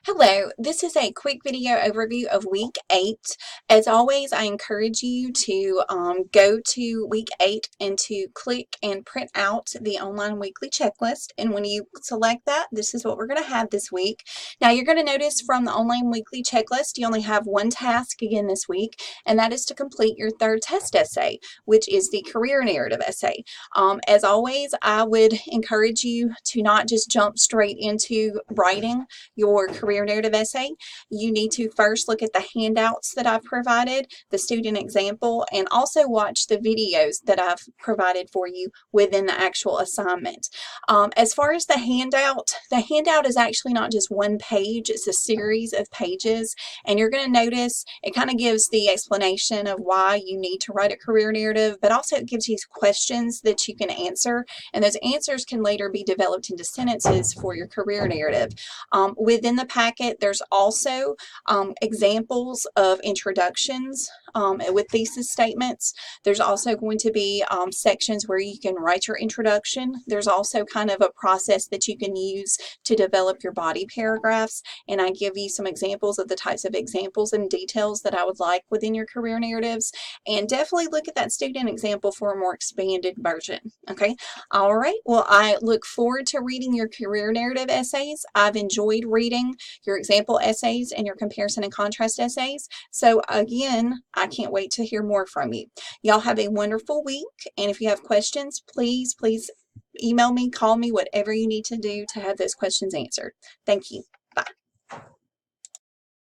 Hello, this is a quick video overview of week 8. As always, I encourage you to go to week 8 and to click and print out the online weekly checklist. And when you select that, this is what we're going to have this week. Now, you're going to notice from the online weekly checklist, you only have one task again this week, and that is to complete your third test essay, which is the career narrative essay. As always, I would encourage you to not just jump straight into writing your career narrative essay. You need to first look at the handouts that I've provided, the student example, and also watch the videos that I've provided for you within the actual assignment. As far as the handout is actually not just one page, it's a series of pages, and you're going to notice it kind of gives the explanation of why you need to write a career narrative, but also it gives you questions that you can answer, and those answers can later be developed into sentences for your career narrative. Within the packet, there's also examples of introductions with thesis statements. There's also going to be sections where you can write your introduction. There's also kind of a process that you can use to develop your body paragraphs, and I give you some examples of the types of examples and details that I would like within your career narratives. And definitely look at that student example for a more expanded version. Okay, all right, well, I look forward to reading your career narrative essays. I've enjoyed reading your example essays and your comparison and contrast essays. So again, I can't wait to hear more from you. Y'all have a wonderful week, and if you have questions, please email me, call me, whatever you need to do to have those questions answered. Thank you.